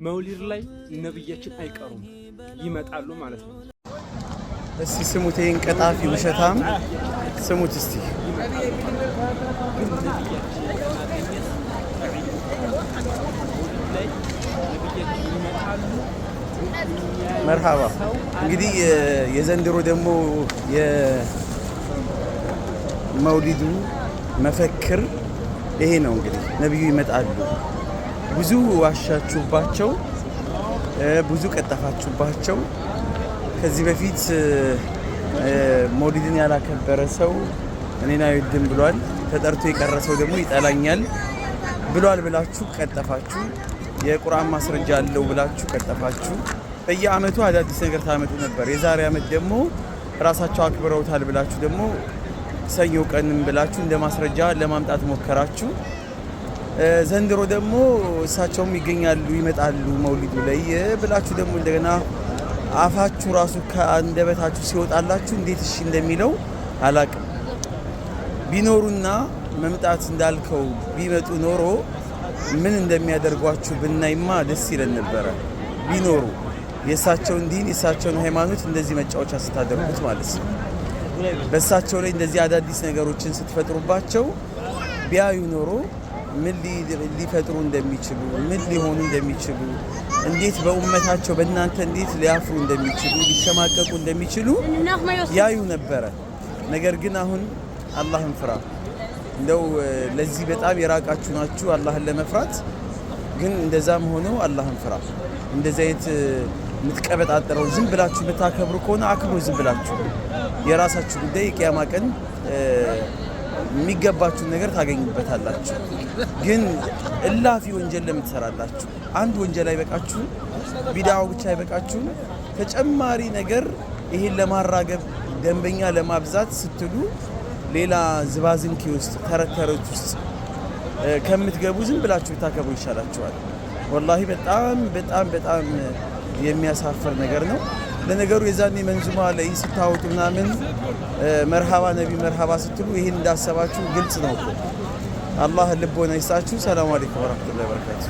መውሊድ ላይ ነብያችን አይቀሩም ይመጣሉ ማለት ነው። እስቲ ስሙት፣ ይሄን ቀጣፊ ውሸታም ስሙት እስቲ። መርሃባ። እንግዲህ የዘንድሮ ደግሞ የመውሊዱ መፈክር ይሄ ነው። እንግዲህ ነብዩ ይመጣሉ። ብዙ ዋሻችሁባቸው፣ ብዙ ቀጠፋችሁባቸው። ከዚህ በፊት መውሊድን ያላከበረ ሰው እኔን አይወድም ብሏል፣ ተጠርቶ የቀረ ሰው ደግሞ ይጠላኛል ብሏል ብላችሁ ቀጠፋችሁ። የቁርአን ማስረጃ አለው ብላችሁ ቀጠፋችሁ። በየአመቱ አዳዲስ ነገር ታመጡ ነበር። የዛሬ አመት ደግሞ ራሳቸው አክብረውታል ብላችሁ ደግሞ ሰኞ ቀንም ብላችሁ እንደ ማስረጃ ለማምጣት ሞከራችሁ። ዘንድሮ ደግሞ እሳቸውም ይገኛሉ ይመጣሉ መውሊዱ ላይ ብላችሁ ደግሞ እንደገና አፋችሁ ራሱ ከአንደበታችሁ ሲወጣላችሁ እንዴት እሺ እንደሚለው አላቅም። ቢኖሩና መምጣት እንዳልከው ቢመጡ ኖሮ ምን እንደሚያደርጓችሁ ብናይማ ደስ ይለን ነበረ። ቢኖሩ የእሳቸውን ዲን የእሳቸውን ሃይማኖት እንደዚህ መጫወቻ ስታደርጉት ማለት ነው። በእሳቸው ላይ እንደዚህ አዳዲስ ነገሮችን ስትፈጥሩባቸው ቢያዩ ኖሮ ምን ሊፈጥሩ እንደሚችሉ፣ ምን ሊሆኑ እንደሚችሉ፣ እንዴት በኡመታቸው በእናንተ እንዴት ሊያፍሩ እንደሚችሉ፣ ሊሸማቀቁ እንደሚችሉ ያዩ ነበረ። ነገር ግን አሁን አላህን ፍራ። እንደው ለዚህ በጣም የራቃችሁ ናችሁ አላህን ለመፍራት። ግን እንደዛም ሆነው አላህን ፍራ። እንደዚህ አይነት የምትቀበጣጠረው ዝም ብላችሁ የምታከብሩ ከሆነ አክብሩ። ዝም ብላችሁ የራሳችሁ ጉዳይ የቂያማ ቀን የሚገባችሁን ነገር ታገኙበታላችሁ። ግን እላፊ ወንጀል ለምን ትሰራላችሁ? አንድ ወንጀል አይበቃችሁ? ቢድዓው ብቻ አይበቃችሁ? ተጨማሪ ነገር ይሄን ለማራገብ ደንበኛ ለማብዛት ስትሉ ሌላ ዝባዝንኪ ውስጥ ተረተሮች ውስጥ ከምትገቡ ዝም ብላችሁ ብታከብሩ ይሻላችኋል። ወላሂ በጣም በጣም በጣም የሚያሳፍር ነገር ነው። ለነገሩ የዛኔ መንዙማ ላይ ስታወጡ ምናምን መርሃባ ነቢ መርሃባ ስትሉ ይህን እንዳሰባችሁ ግልጽ ነው። አላህ ልቦና ይስጣችሁ። ሰላም አለይኩም ወራህመቱላሂ ወበረካቱ።